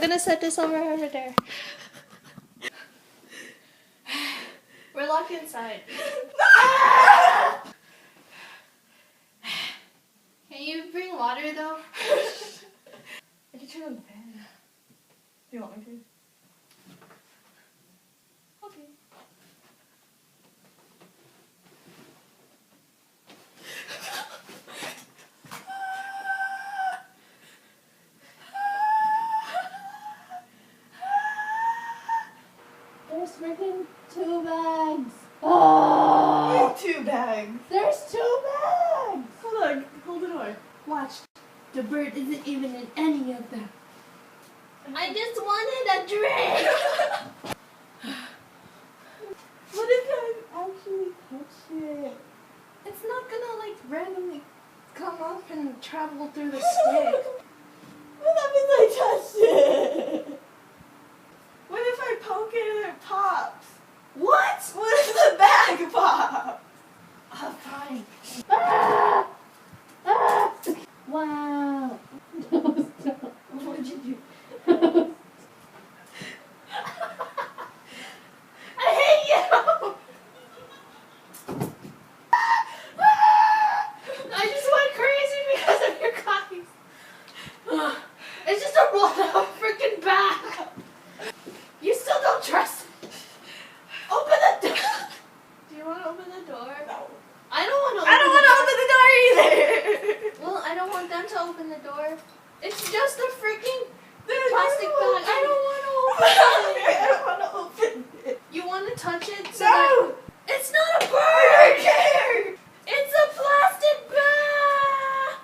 gonna set this over there. We're locked inside. Can you bring water though? I can turn on the fan. Do you want me to? Okay. There's freaking 2 bags. Oh! 2 bags. There's 2 bags. Hold on, hold the door. Watch. The bird isn't even in any of them. I just wanted a drink. What if I actually touch it? It's not gonna like randomly come up and travel through the stick. What that means I touched it? What if I poke it and it pops? What? What if the bag pops? Oh, fine. Ah! Ah! Wow. What'd you do? I hate you. I just went crazy because of your cries. It's just a rolled up freaking bag. You still don't trust me. Open the door. Do you want to open the door? No. I don't want to. I don't want to open the door either. Well, I don't want them to open the door. It's just a freaking There's plastic no bag. I don't want to open I it. don't want to open it. You want to touch it? So No. that- It's not a I bird. don't care. It's a plastic bag.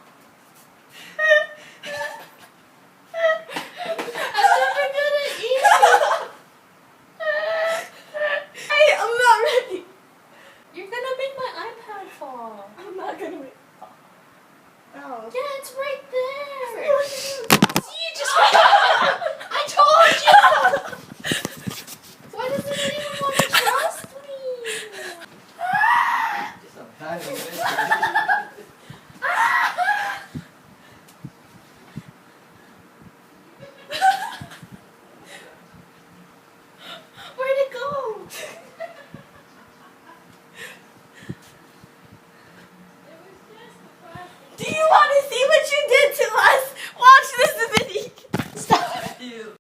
I'm never gonna eat it. Hey, I'm not ready. You're gonna make my iPad fall. I'm not gonna wait. Oh. Yeah, it's right there. See, you just. I told you. Why doesn't anyone want to trust me? Just a tiny bit. Where'd it go? Do you want to see what you did to us? Watch this video. Stop.